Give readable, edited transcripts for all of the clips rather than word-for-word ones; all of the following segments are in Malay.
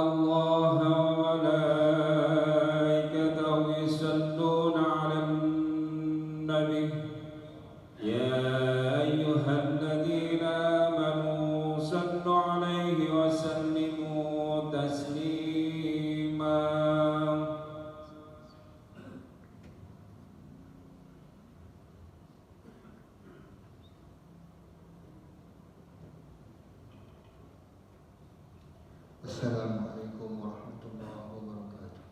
الله وملائكته يصلون على النبي يا أيها الذين آمنوا صلوا عليه وسلموا تسليما. Assalamualaikum warahmatullahi wabarakatuh.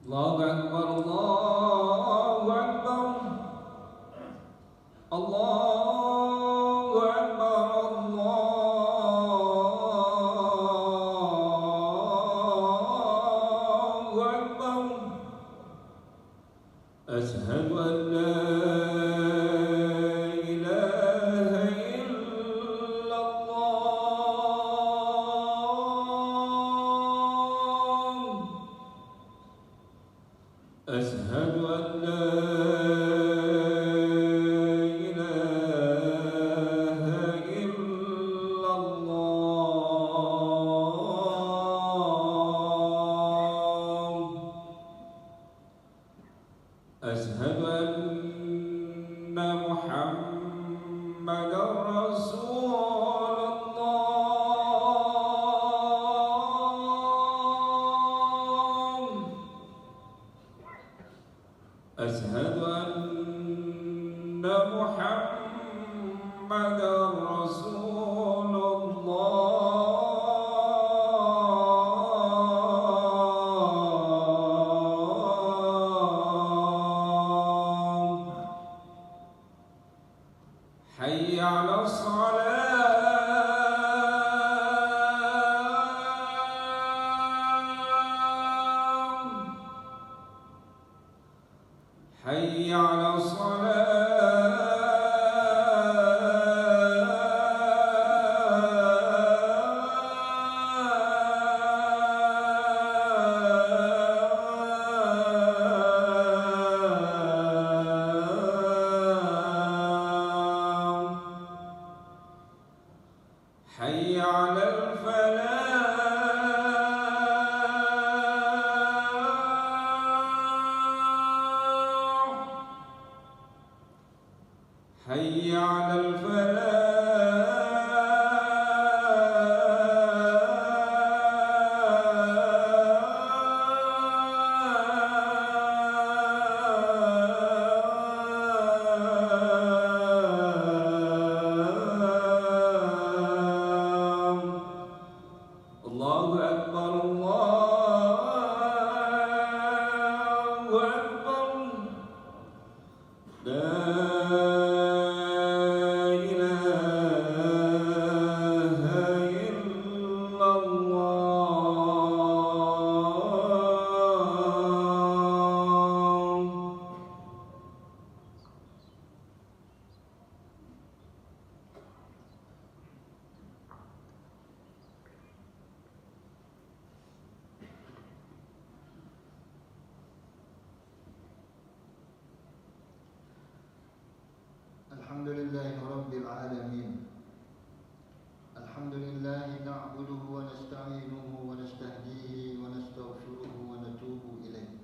Allahu Akbar, Allahu Akbar, Allahu Akbar, Allahu Akbar. Asyhadu an la أشهد أن لا إله إلا الله. أشهد أن محمدا رسول الله. أشهد أن محمدا رسول الله. حي على الصلاة. حي على الصلاة. حي على الفلاح. حي على الفلاح. الله أكبر، الله أكبر. لا إله إلا الله. Alhamdulillahi Rabbil Alamin. Alhamdulillahi na'buduhu wa nasta'inuhu wa nastahdihi wa nastaghfiruhu wa natubu ilayh.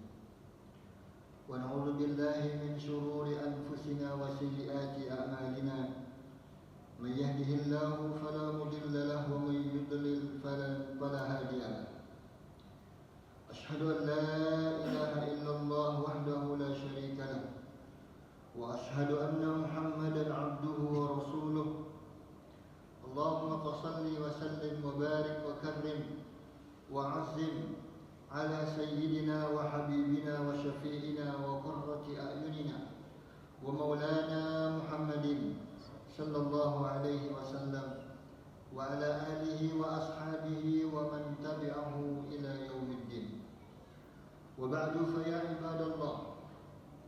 Wa na'udzu billahi min shururi anfusina wa sayyiati a'malina. May yahdihillahu fala mudilla lahu wa may yudlil fala hadiya lahu. Ashhadu an la ilaha illallah wahdahu la syarika lahu. وأشهد أن محمدا عبده ورسوله. اللهم صل وسلم وبارك وكرم وعظم على سيدنا وحبيبنا وشفيعنا وقرة أعيننا ومولانا محمد صلى الله عليه وسلم وعلى آله وأصحابه ومن تبعه إلى يوم الدين. وبعد فيا عباد الله،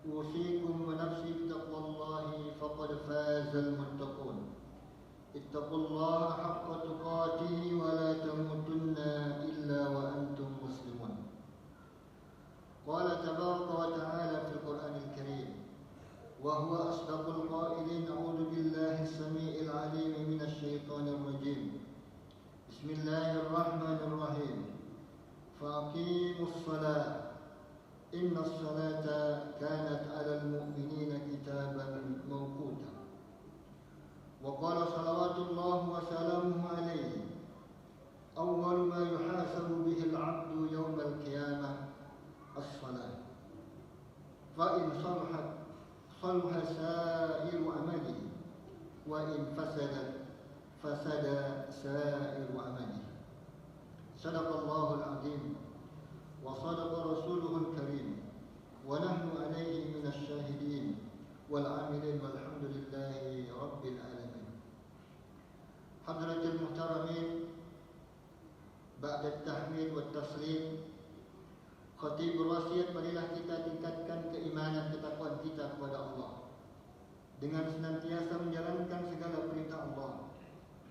أوصيكم ونفسي بتقوى الله فقد فاز المتقون. اتقوا الله حق تقاته ولا تموتن إلا وأنتم مسلمون. قال تبارك وتعالى في القرآن الكريم: وهو أصدق القائلين: أعوذ بالله السميع العليم من الشيطان الرجيم. Bismillahirrahmanirrahim. Faqimus salat. Innas salata kanat 'alal mu'minina kitaban mawquta. Wa qala salawatullah wa salamuhu alayhi. Awwal ma yuhasabu bihi al-'abdu yawm al-qiyamah as-salat. Fa in salahat salaha sa'iru amalihi wa in fasadat fasada sa'iru amalihi. Sadaqallahul 'azim wa sadaqa rasuluhul karim wa nahnu alayhi minasy syahidin wal 'amilin walhamdulillahi rabbil alamin. Hadratul muhtaramin, ba'da tahmid wa taslim, khatib berwasiat marilah kita tingkatkan keimanan ketakwaan kita kepada Allah dengan senantiasa menjalankan segala perintah Allah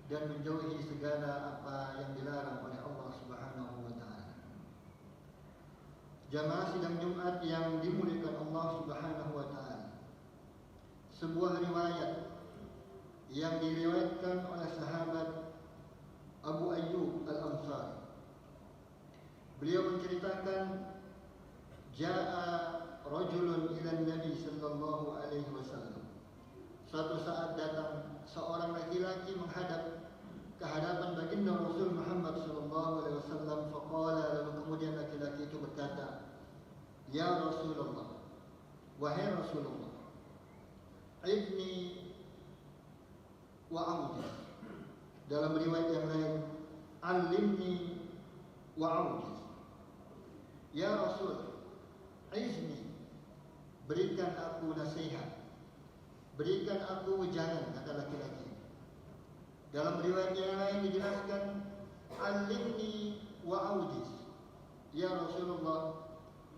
dan menjauhi segala apa yang dilarang oleh Allah Subhanahu wa taala. Jamaah sidang Jumat yang dimuliakan Allah Subhanahu wa taala. Sebuah riwayat yang diriwayatkan oleh sahabat Abu Ayyub Al-Ansari. Beliau menceritakan, Ja'a rajulun ila Nabi sallallahu alaihi wasallam. Suatu saat datang seorang laki-laki menghadap ke hadapan baginda Rasul Muhammad sallallahu alaihi wasallam. Faqala, lalu kemudian laki-laki itu berkata, Ya Rasulullah, wahai Rasulullah, ibni wa audi. Dalam riwayat yang lain, alimni wa audi. Ya Rasul, izni, berikan aku nasihat, berikan aku wejangan, kata laki-laki. Dalam riwayat yang lain dijelaskan, alimni wa audis. Ya Rasulullah,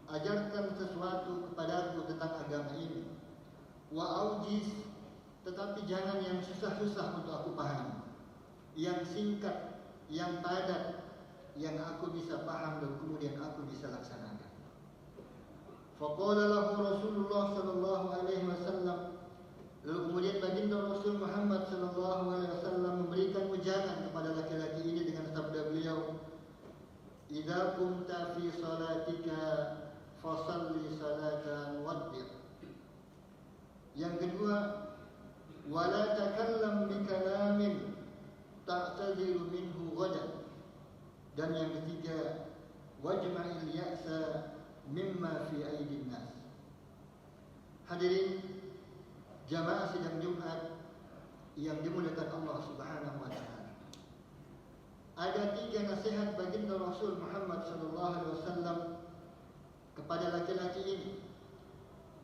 ajarkan sesuatu kepadaku tentang agama ini. Wa audis, tetapi jangan yang susah-susah untuk aku pahami, yang singkat, yang padat, yang aku bisa paham dan kemudian aku bisa laksanakan. Faqala lahu Rasulullah sallallahu alaihi wasallam. Lalu kemudian baginda Rasul Muhammad sallallahu alaihi wasallam memberikan wejangan kepada laki-laki ini dengan sabda beliau, "Idza kunta fi salatika fasalli salatan muwaddi'." Yang kedua, "Wala takallam bi kalamin ta'tadiru minhu ghadan." Dan yang ketiga, wajma'il ya'sa mimma fi aidin nas. Hadirin jamaah sidang Jumat yang dimuliakan Allah Subhanahu wa taala. Ada 3 nasihat baginda Rasul Muhammad sallallahu alaihi wasallam kepada laki-laki ini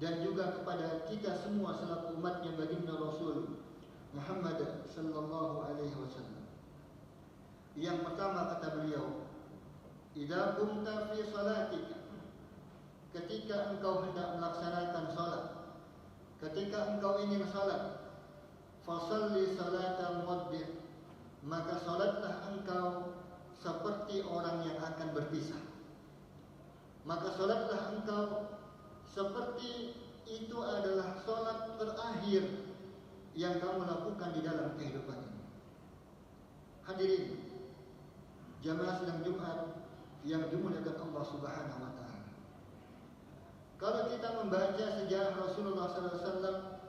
dan juga kepada kita semua selaku umatnya baginda Rasul Muhammad sallallahu alaihi wasallam. Yang pertama kata beliau, idza qumta fi salatika, ketika engkau hendak melaksanakan salat, ketika engkau ingin salat, fasalli salatan muwaddi', maka salatlah engkau seperti orang yang akan berpisah. Maka salatlah engkau seperti itu adalah salat terakhir yang kamu lakukan di dalam kehidupan ini. Hadirin jamaah sidang Jumat yang dimuliakan Allah Subhanahu wa taala. Kalau kita membaca sejarah Rasulullah SAW,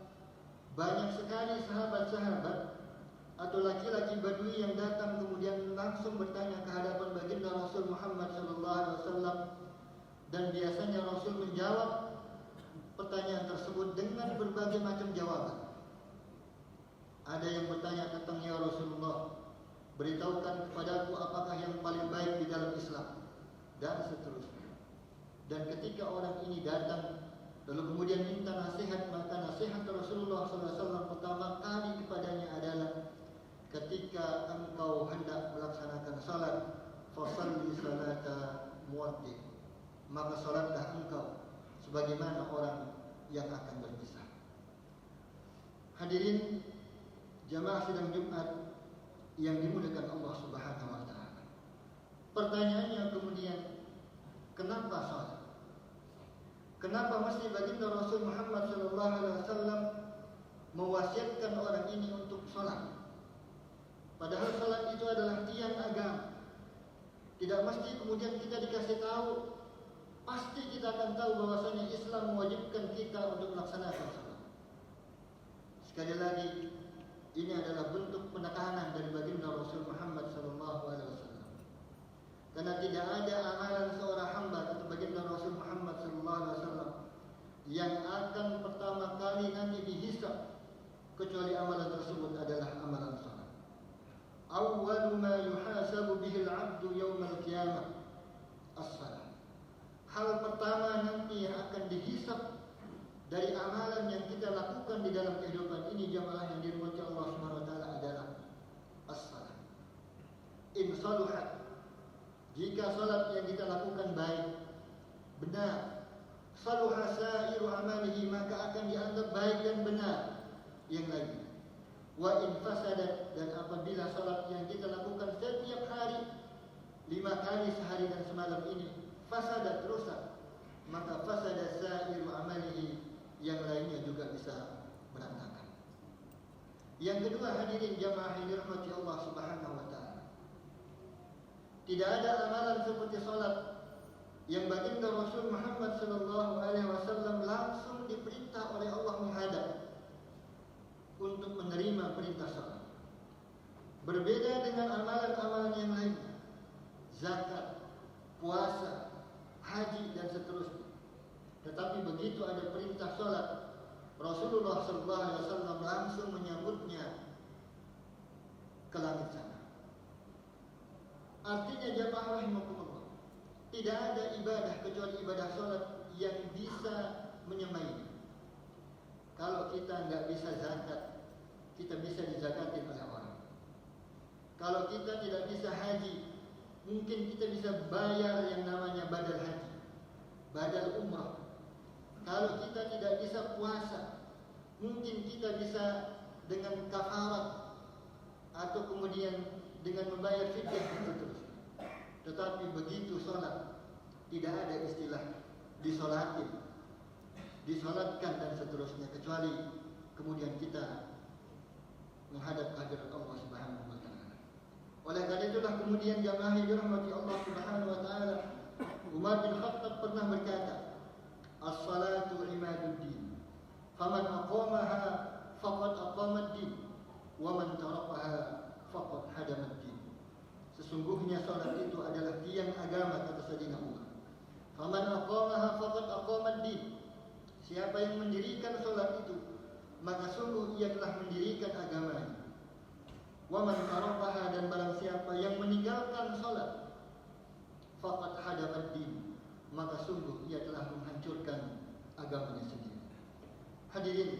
banyak sekali sahabat-sahabat atau laki-laki Badui yang datang kemudian langsung bertanya ke hadapan baginda Rasul Muhammad SAW, dan biasanya Rasul menjawab pertanyaan tersebut dengan berbagai macam jawaban. Ada yang bertanya tentang, ya Rasulullah, beritahukan kepadaku apakah yang paling baik di dalam Islam, dan seterusnya. Dan ketika orang ini datang lalu kemudian minta nasihat, maka nasihat Rasulullah SAW pertama kali kepadanya adalah, ketika engkau hendak melaksanakan salat, fasalli salata muwaddi', maka salatlah engkau sebagaimana orang yang akan berpisah. Hadirin jamaah sidang Jumat yang dimuliakan Allah Subhanahu wa taala. Pertanyaannya kemudian, kenapa salat? Kenapa mesti baginda Rasul Muhammad SAW mewasiatkan orang ini untuk salat? Padahal salat itu itu adalah tiang agama. Tidak mesti kemudian kita dikasih tahu, pasti kita akan tahu bahwasanya Islam mewajibkan kita untuk melaksanakan salat. Sekali lagi, ini adalah bentuk penekanan dari baginda Rasul Muhammad SAW. Karena tidak ada amalan seorang hamba atau baginda Rasul Muhammad SAW yang akan pertama kali nanti dihisab kecuali amalan tersebut adalah amalan salat. Awwalu ma yuhasabu bihi al-'abdu yawm al-qiyamah as-salat. Hal pertama nanti yang akan dihisab dari amalan yang kita lakukan di dalam kehidupan ini jamaah yang dirahmati Allah Subhanahu wa taala adalah as-salat. In saluhat, jika salat yang kita lakukan baik, benar, saluha sa'iru amalihi, maka akan dianggap baik dan benar yang lain. Wa in fasadat, dan apabila salat yang kita lakukan setiap hari 5 kali sehari dan semalam ini fasadat, rusak, maka fasadat sa'iru amalihi, yang lainnya juga bisa berantakan. Yang kedua, hadirin jamaah yang dirahmati Allah Subhanahu wa taala, tidak ada amalan seperti salat yang baginda Rasul Muhammad SAW langsung diperintah oleh Allah menghadap untuk menerima perintah salat. Berbeda dengan amalan-amalan yang lainnya, zakat, puasa, haji dan seterusnya. Tetapi begitu ada perintah salat, Rasulullah SAW langsung menyambutnya ke langit sana. Artinya jamaah rahimakumullah, tidak ada ibadah kecuali ibadah salat yang bisa menyamainya. Kalau kita nggak bisa zakat, kita bisa dizakatin oleh orang. Kalau kita tidak bisa haji, mungkin kita bisa bayar yang namanya badal haji, badal umrah. Kalau kita tidak bisa puasa, mungkin kita bisa dengan kafarat atau kemudian dengan membayar fidyah dan seterusnya. Tetapi begitu salat, tidak ada istilah disolatin, disolatkan dan seterusnya, kecuali kemudian kita menghadap hadirat Allah Subhanahu wa taala. Oleh karena itulah kemudian jamaah yang dirahmati Allah Subhanahu wa taala, Umar bin Khattab pernah berkata, as-salatu imaduddin, faman aqamaha faqad aqamad-din, wa man tarakaha faqad hadamad-din. Sesungguhnya salat itu adalah tiang agama, kata Sayyidina Umar. Faman aqamaha faqad aqamad-din. Siapa yang mendirikan salat itu, maka sungguh ia telah mendirikan agamanya. Wa man tarakaha, dan barang siapa yang meninggalkan salat, faqad hadamad-din, maka sungguh ia telah menghancurkan agamanya sendiri. Hadirin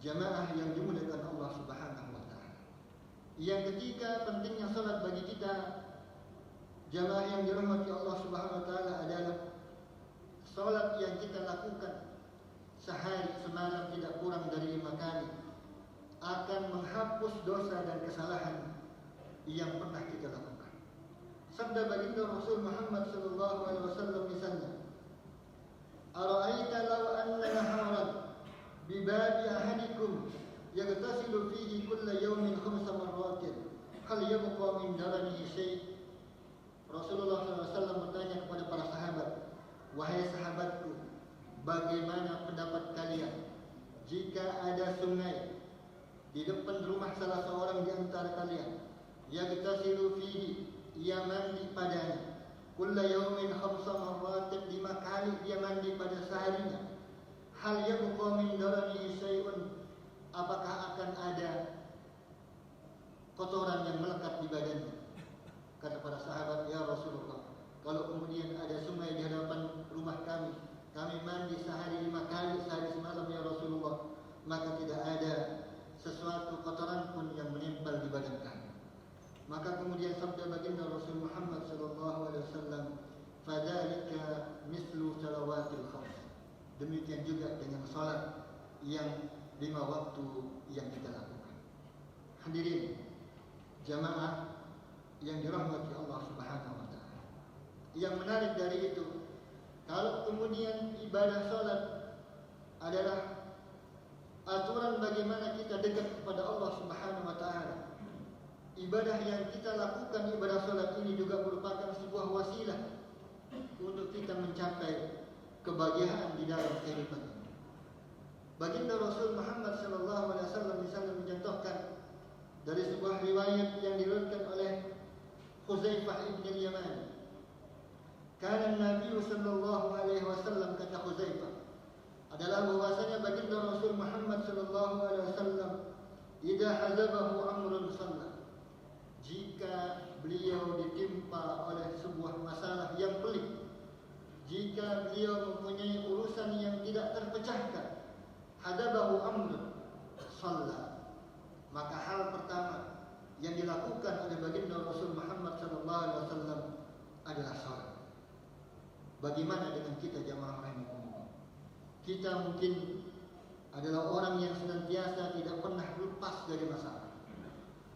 jamaah yang dimuliakan Allah Subhanahu wa taala, yang ketiga pentingnya salat bagi kita jamaah yang dirahmati Allah Subhanahu wa taala adalah salat yang kita lakukan sehari semalam tidak kurang dari 5 kali akan menghapus dosa dan kesalahan yang pernah kita lakukan. Sabda baginda Rasul Muhammad SAW misalnya, ara'aita law anna naharan bi babi ahadikum yaghtasilu fihi kulla yawmin 5 marratin hal yabqa min daranihi syai'. Rasulullah SAW bertanya kepada para sahabat, wahai sahabatku, bagaimana pendapat kalian jika ada sungai di depan rumah salah seorang di antara kalian, yaghtasilu fihi, ia mandi padanya, kulla yawmin 5 marratin, 5 kali dia mandi pada seharinya, hal yabqa min daranihi syai'un, apakah akan ada kotoran yang melekat di badannya? Kata para sahabat, ya Rasulullah, kalau kemudian ada sungai di hadapan rumah kami mandi sehari 5 kali sehari semalam ya Rasulullah, maka tidak ada sesuatu kotoran pun yang menempel di badan kami. Maka kemudian sabda baginda Rasul Muhammad SAW, fadzalika mislu salawatil khams, demikian juga dengan salat yang 5 waktu yang kita lakukan. Hadirin jamaah yang dirahmati Allah Subhanahu wa taala, yang menarik dari itu, kalau kemudian ibadah salat adalah aturan bagaimana kita dekat kepada Allah Subhanahu wa taala, ibadah yang kita lakukan, ibadah salat ini juga merupakan sebuah wasilah untuk kita mencapai kebahagiaan di dalam kehidupan ini. Baginda Rasul Muhammad sallallahu alaihi wasallam misalnya mencontohkan dari sebuah riwayat yang diriwayatkan oleh Khuzaifah ibn al-Yaman. Kana Nabi sallallahu alaihi wasallam, kata Khuzaifah, adalah bahwasanya baginda Rasul Muhammad sallallahu alaihi wasallam idza hazabahu amrun shalla, jika beliau ditimpa oleh sebuah masalah yang pelik, jika beliau mempunyai urusan yang tidak terpecahkan, hazabahu amrun shalla, maka hal pertama yang dilakukan oleh baginda Rasul Muhammad sallallahu alaihi wasallam adalah salat. Bagaimana dengan kita jamaah rahimakumullah? Kita mungkin adalah orang yang senantiasa tidak pernah lepas dari masalah.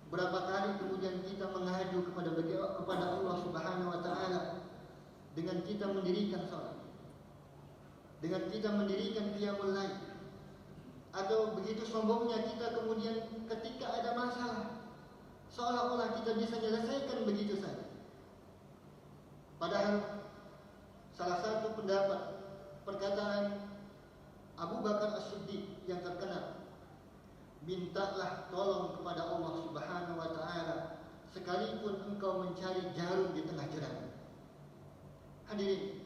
Berapa kali kemudian kita mengadu kepada Allah Subhanahu wa taala dengan kita mendirikan salat, dengan kita mendirikan qiyamul lail. Atau begitu sombongnya kita kemudian ketika ada masalah seolah-olah kita bisa menyelesaikan begitu saja. Padahal salah satu pendapat perkataan Abu Bakar As-Siddiq yang terkenal, mintalah tolong kepada Allah Subhanahu wa taala sekalipun engkau mencari jarum di tengah jerami. Hadirin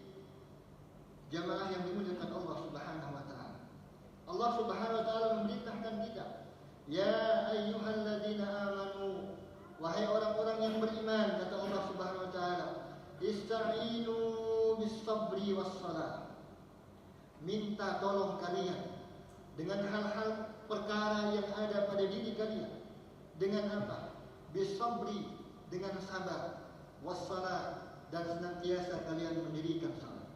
jamaah yang dimuliakan Allah Subhanahu wa taala. Allah Subhanahu wa taala memerintahkan kita, ya ayyuhalladzina amanu, wahai orang-orang yang beriman, kata Allah Subhanahu wa taala, ista'inu bis-sabri was-salah. Minta tolong kalian dengan hal-hal perkara yang ada pada diri kalian. Dengan apa? Bis-sabri, dengan sabar, was-salah, dan senantiasa kalian mendirikan salat.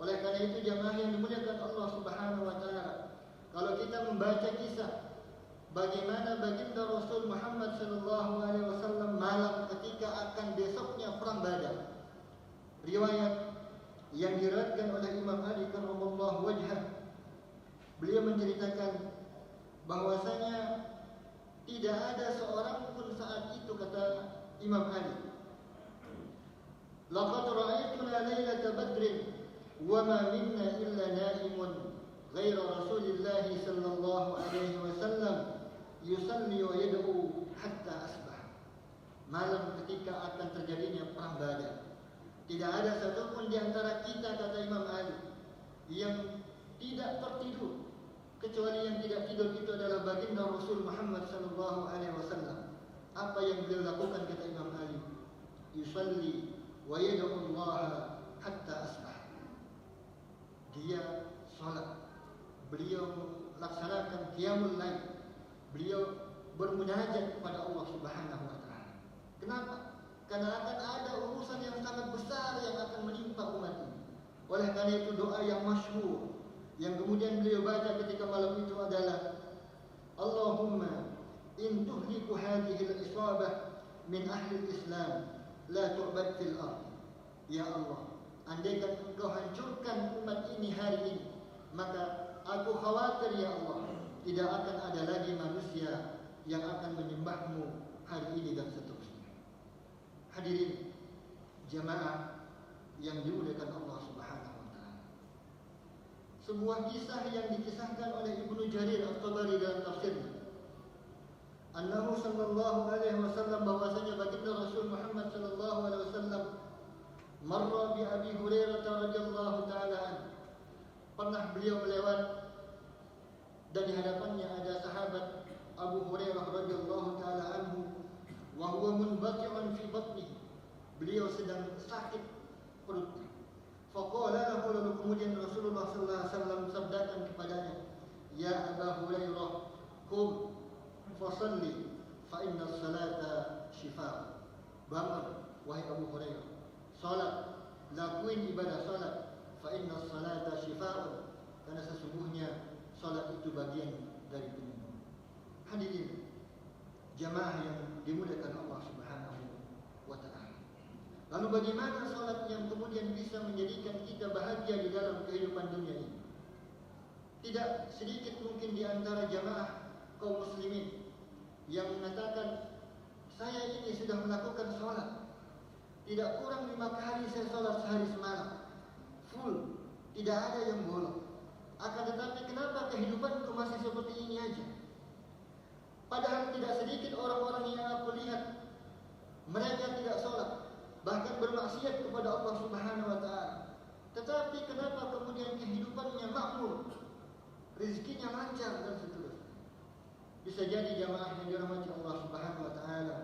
Oleh karena itu jamaah yang dimuliakan Allah Subhanahu wa taala, kalau kita membaca kisah bagaimana baginda Rasul Muhammad sallallahu alaihi wasallam malam ketika akan besoknya perang Badar, riwayat yang diriwayatkan oleh Imam Ali karramallahu wajhah, beliau menceritakan bahwasanya tidak ada seorang pun saat itu, kata Imam Ali, laqad ra'aytuna lailata badrin wa ma minna illa na'imun ghaira Rasulillah sallallahu alaihi wasallam yusalli wa yad'u hatta asbah. Malam ketika akan terjadinya perang Badar, tidak ada satupun di antara kita, kata Imam Ali, yang tidak tertidur, kecuali yang tidak tidur itu adalah baginda Rasul Muhammad sallallahu alaihi wasallam. Apa yang beliau lakukan, kata Imam Ali? Yusalli wa yad'u Allah hatta asbah. Dia salat, beliau melaksanakan qiyamul lail, beliau bermunajat kepada Allah Subhanahu wa taala. Kenapa? Karena akan ada urusan yang sangat besar yang akan menimpa umat ini. Oleh karena itu doa yang masyhur yang kemudian beliau baca ketika malam itu adalah, Allahumma in tuhliku hadhihi al-isabah min ahli al-Islam la tu'bad fil ardh. Ya Allah, andaikan engkau hancurkan umat ini hari ini, maka aku khawatir ya Allah, tidak akan ada lagi manusia yang akan menyembahmu hari ini dan seterusnya. Hadirin jamaah yang dimuliakan Allah Subhanahu wa taala. Sebuah kisah yang dikisahkan oleh Ibnu Jarir At-Tabari dalam tafsirnya, annahu sallallahu alaihi wasallam, bahwasanya baginda Rasul Muhammad sallallahu alaihi wasallam marra bi Abi Hurairah radhiyallahu taala anhu, pernah beliau melewat dan di hadapannya ada sahabat Abu Hurairah radhiyallahu taala anhu, wa huwa munbati'un fi batnihi, beliau sedang sakit perutnya. Faqala lahu, lalu kemudian Rasulullah sallallahu alaihi wasallam sabdakan kepadanya, ya Abu Hurairah, qum fasalli fa inna as-salata shifaa. Bangun wahai Abu Hurairah, salat, lakuin ibadah salat, fa inna as-salata shifaa, karena sesungguhnya salat itu bagian dari penyembuhan. Hadirin jamaah yang dimuliakan Allah Subhanahu wa taala. Lalu bagaimana salat yang kemudian bisa menjadikan kita bahagia di dalam kehidupan dunia ini? Tidak sedikit mungkin di antara jamaah kaum muslimin yang mengatakan saya ini sudah melakukan sholat, tidak kurang 5 kali saya sholat sehari semalam, full, tidak ada yang bolong. Akan tetapi kenapa kehidupanku masih seperti ini aja? Padahal tidak sedikit orang-orang yang aku lihat, mereka tidak sholat, bahkan bermaksiat kepada Allah Subhanahu wa ta'ala. Tetapi kenapa kemudian kehidupannya makmur, rezekinya lancar dan seterusnya? Bisa jadi jamaah yang dirahmati Allah Subhanahu wa ta'ala,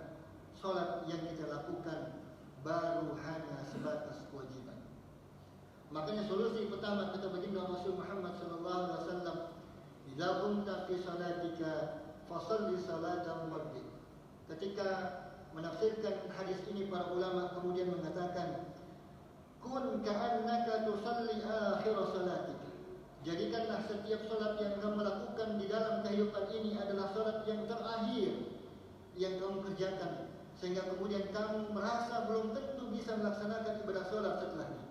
sholat yang kita lakukan baru hanya sebatas kewajiban. Makanya solusi pertama kata baginda Rasul Muhammad sallallahu alaihi wasallam, "Idza kunta fi salatika fashalli salatan muwaddin." Ketika menafsirkan hadis ini, para ulama kemudian mengatakan, "Kun ka'annaka tusalli akhir salatika." Jadikanlah setiap salat yang kamu lakukan di dalam kehidupan ini adalah salat yang terakhir yang kamu kerjakan, sehingga kemudian kamu merasa belum tentu bisa melaksanakan ibadah salat setelahnya.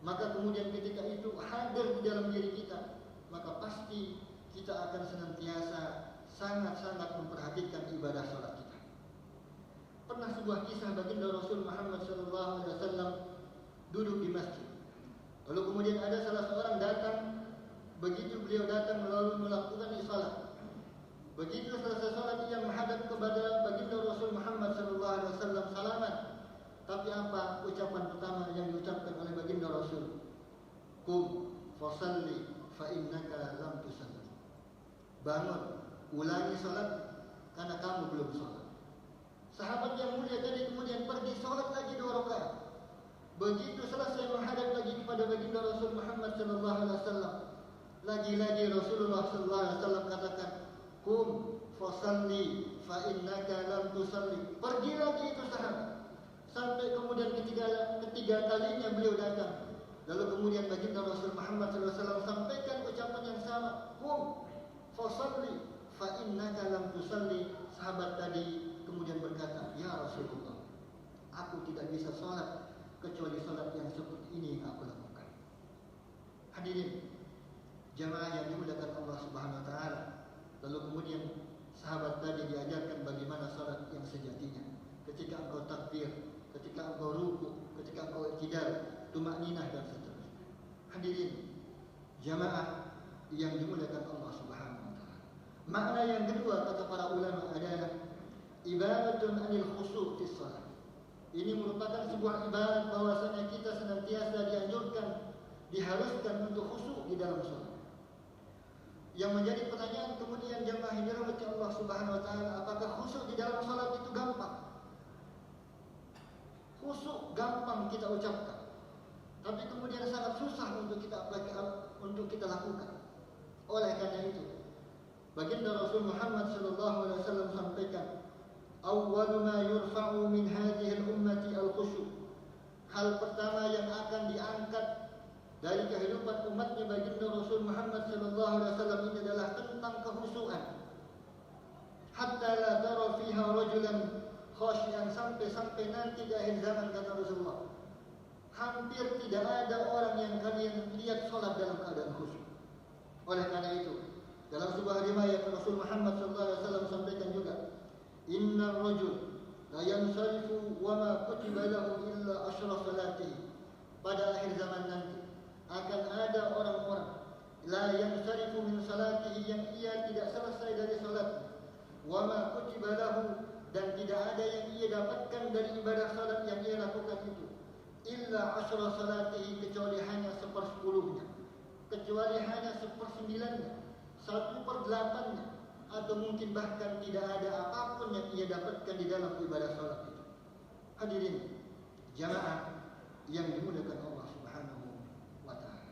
Maka kemudian ketika itu hadir di dalam diri kita, maka pasti kita akan senantiasa sangat-sangat memperhatikan ibadah salat kita. Pernah sebuah kisah baginda Rasul Muhammad SAW duduk di masjid. Lalu kemudian ada salah seorang datang. Begitu beliau datang lalu melakukan salat. Begitu selesai salat, ia menghadap kepada baginda Rasul Muhammad SAW salaman. Tapi apa ucapan pertama yang diucapkan oleh baginda Rasul? Qum fasalli fa innaka lam tusalli. Bangun, ulangi salat karena kamu belum salat. Sahabat yang mulia tadi kemudian pergi salat lagi 2 rakaat. Begitu selesai menghadap lagi kepada baginda Rasul Muhammad SAW, lagi-lagi Rasulullah SAW katakan, "Qum fasalli fa innaka lam tusalli." Pergi lagi itu sahabat. Sampai kemudian ketiga kalinya beliau datang. Lalu kemudian baginda Rasul Muhammad SAW sampaikan ucapan yang sama, "Qum fasalli fa innaka lam tusalli." Sahabat tadi kemudian berkata, "Ya Rasulullah, aku tidak bisa salat kecuali salat yang seperti ini yang aku lakukan." Hadirin jamaah yang dimuliakan Allah Subhanahu wa taala. Lalu kemudian sahabat tadi diajarkan bagaimana salat yang sejatinya. Ketika engkau takbir, ketika engkau ruku, ketika engkau i'tidal, tumakninah dan seterusnya. Hadirin jamaah yang dimuliakan Allah Subhanahu wa taala. Makna yang kedua kata para ulama adalah ibaratun anil khusu' fi shalah. Ini merupakan sebuah ibarat bahwasanya kita senantiasa dianjurkan, diharuskan untuk khusyuk di dalam salat. Yang menjadi pertanyaan kemudian jamaah yang dirahmati Allah Subhanahu wa taala, apakah khusyuk di dalam salat itu gampang? Khusyuk gampang kita ucapkan, tapi kemudian sangat susah untuk kita lakukan. Oleh karena itu, baginda Rasul Muhammad SAW sampaikan, "Awwalu ma yurfa'u min hadhihi al-ummati al-khusyu'." Hal pertama yang akan diangkat dari kehidupan umatnya baginda Rasul Muhammad SAW ini adalah tentang kekhusyuan. Hatta la tara fiha rajulan khashian, sampai nanti di akhir zaman kata Rasulullah, hampir tidak ada orang yang kalian lihat salat dalam keadaan khusyuk. Oleh karena itu, dalam sebuah riwayat Rasul Muhammad SAW sampaikan juga, "Inna rajul la yansarifu wa ma kutiba lahu illa asyra salatihi." Pada akhir zaman nanti akan ada orang-orang la yansarifu min salatihi, yang ia tidak selesai dari salatnya, wa ma kutiba lahu, dan tidak ada yang ia dapatkan dari ibadah salat yang ia lakukan itu, illa asyra salatihi, kecuali hanya 1/10-nya, kecuali hanya 1/9-nya, 1/8-nya, atau mungkin bahkan tidak ada apapun yang ia dapatkan di dalam ibadah salat itu. Hadirin jamaah yang dimuliakan Allah Subhanahu wa taala.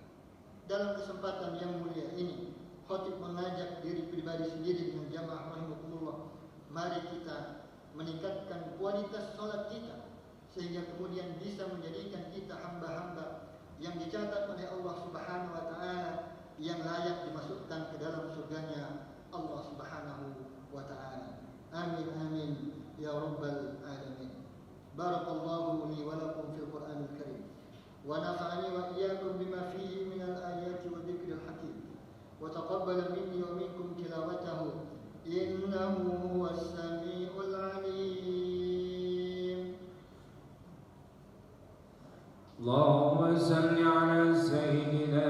Dalam kesempatan yang mulia ini, khatib mengajak diri pribadi sendiri dengan jamaah rahimakumullah, mari kita meningkatkan kualitas salat kita sehingga kemudian bisa menjadikan kita hamba-hamba yang dicatat oleh Allah Subhanahu wa taala yang layak dimasukkan ke dalam surganya Allah Subhanahu wa taala. Amin amin ya rabbal alamin. Barakallahu li wa lakum fil Qur'anil Karim wa nafa'ani wa iyyakum bima fihi minal ayati wa dzikril hakim wa taqabbal minni wa minkum tilawatahu innahu huwas samiul alim. اللهم صل على سيدنا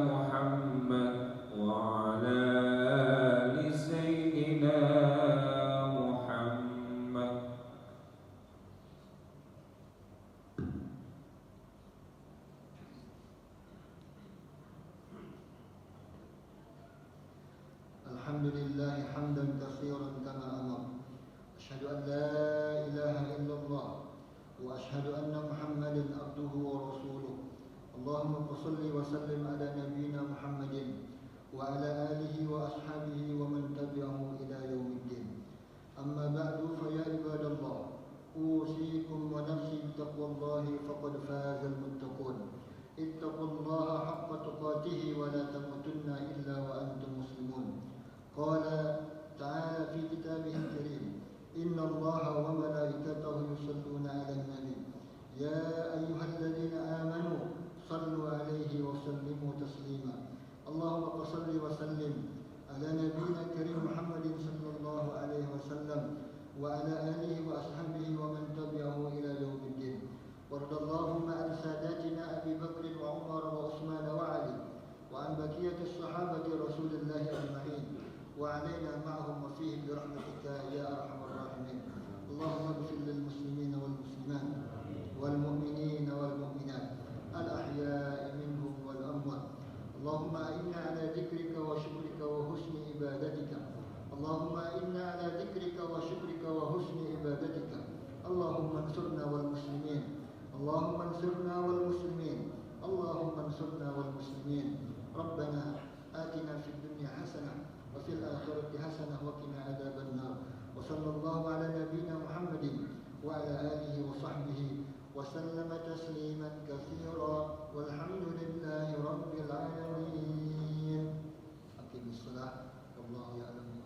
محمد وعلى آل سيدنا محمد. الحمد لله حمدا كثيرا كما أمر. أشهد أن لا إله إلا الله وأشهد أن محمدا عبده ورسوله. اللهم صل وسلم على نبينا محمد وعلى آله وأصحابه ومن تبعه إلى يوم الدين. أما بعد فيا عباد الله، أوصيكم ونفسي بتقوى الله فقد فاز المتقون. اتقوا الله حق تقاته ولا تموتن إلا وأنتم مسلمون. قال تعالى في كتابه الكريم: إن الله وملائكته يصلون على النبي يا أيها الذين آمنوا صلوا عليه وسلموا تسليما. اللهم صل وسلم على نبينا الكريم محمد صلى الله عليه وسلم وعلى آله وأصحابه ومن تبعه إلى يوم الدين. وارض اللهم عن ساداتنا أبي بكر وعمر وعثمان وعلي وعن بقية الصحابة رسول الله أجمعين وعلينا معهم وفيهم برحمتك يا أرحم الراحمين. اللهم اغفر للمسلمين والمسلمات والمؤمنين والمؤمنات الأحياء منهم والأموات. اللهم أعنا على ذكرك وشكرك وحسن عبادتك. اللهم أعنا على ذكرك وشكرك وحسن عبادتك. اللهم انصرنا والمسلمين. اللهم انصرنا والمسلمين. اللهم انصرنا والمسلمين. ربنا آتنا في الدنيا حسنة وفي الآخرة حسنة وقنا عذاب النار. وصلى الله على نبينا محمد وعلى آله وصحبه وسلم تسليما كثيرا والحمد لله رب العالمين. أقم الصلاة والله يعلم.